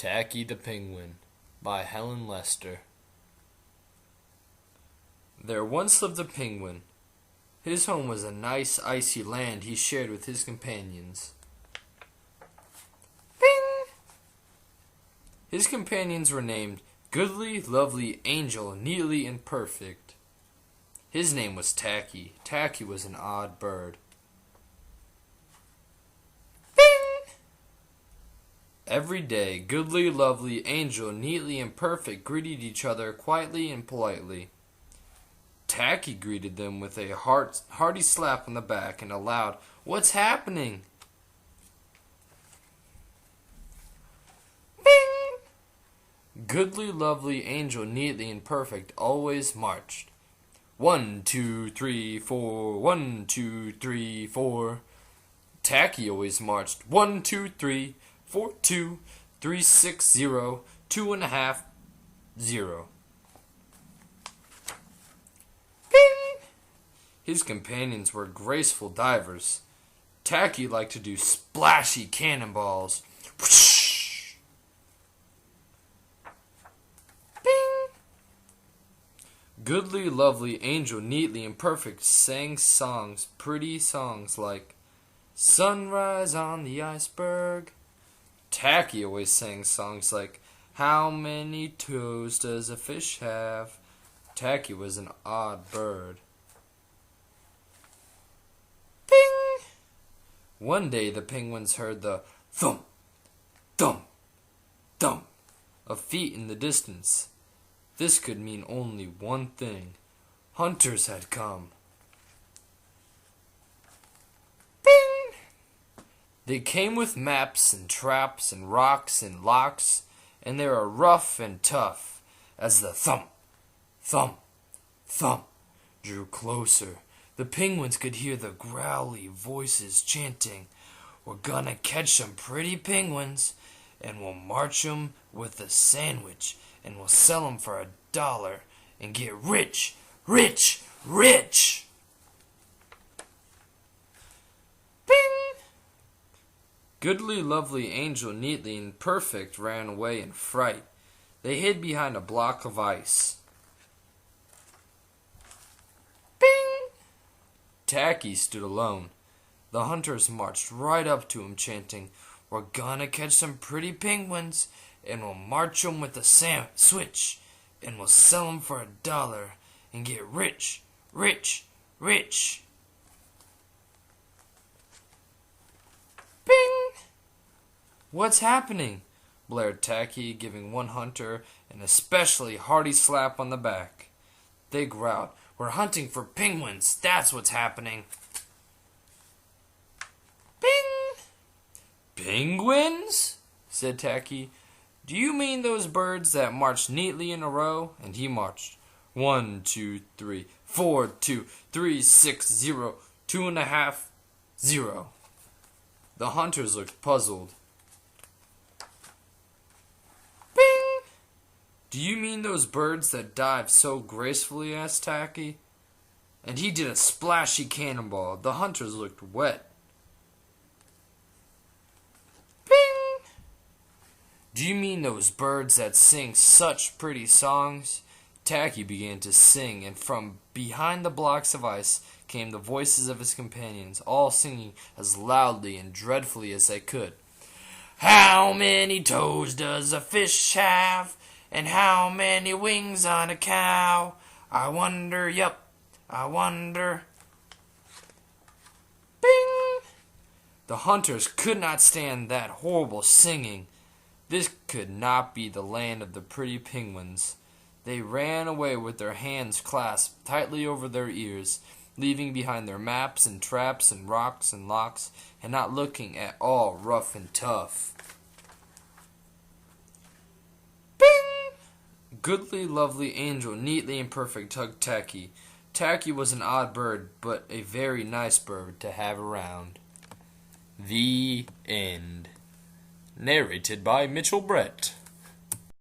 Tacky the Penguin by Helen Lester. There once lived a penguin. His home was a nice icy land he shared with his companions. Bing! His companions were named Goodly, Lovely, Angel, Neatly, and Perfect. His name was Tacky. Tacky was an odd bird. Every day, Goodly, Lovely, Angel, Neatly, and Perfect greeted each other quietly and politely. Tacky greeted them with a hearty slap on the back and a loud, "What's happening?" Bing! Goodly, Lovely, Angel, Neatly, and Perfect always marched. 1, 2, 3, 4, 1, 2, 3, 4. Tacky always marched 1, 2, 3, 4, 2, 3, 6, 0, 2.5, 0. Bing! His companions were graceful divers. Tacky liked to do splashy cannonballs. Whoosh! Bing! Goodly, Lovely, Angel, Neatly, and Perfect sang songs, pretty songs like Sunrise on the Iceberg. Tacky always sang songs like How many toes does a fish have? Tacky was an odd bird. Bing! One day the penguins heard the thump, thump, thump of feet in the distance. This could mean only one thing. Hunters had come. They came with maps and traps and rocks and locks, and they were rough and tough as the thump, thump, thump drew closer. The penguins could hear the growly voices chanting, "We're gonna catch some pretty penguins, and we'll march 'em with a sandwich, and we'll sell 'em for $1 and get rich, rich, rich!" Goodly, Lovely, Angel, Neatly, and Perfect ran away in fright. They hid behind a block of ice. Bing! Tacky stood alone. The hunters marched right up to him, chanting, "We're gonna catch some pretty penguins, and we'll march 'em with a switch, and we'll sell 'em for $1 and get rich, rich, rich!" "What's happening?" blared Tacky, giving one hunter an especially hearty slap on the back. They growled, "We're hunting for penguins, that's what's happening." Bing! "Penguins?" said Tacky. "Do you mean those birds that march neatly in a row?" And he marched 1, 2, 3, 4, 2, 3, 6, 0, 2.5, 0. The hunters looked puzzled. "Do you mean those birds that dive so gracefully?" asked Tacky. And he did a splashy cannonball. The hunters looked wet. Bing! "Do you mean those birds that sing such pretty songs?" Tacky began to sing, and from behind the blocks of ice came the voices of his companions, all singing as loudly and dreadfully as they could. "How many toes does a fish have? And how many wings on a cow? I wonder, yup, I wonder." Bing! The hunters could not stand that horrible singing. This could not be the land of the pretty penguins. They ran away with their hands clasped tightly over their ears, leaving behind their maps and traps and rocks and locks, and not looking at all rough and tough. Goodly, Lovely, Angel, Neatly, and Perfect hugged Tacky. Tacky was an odd bird, but a very nice bird to have around. The end. Narrated by Mitchell Brett.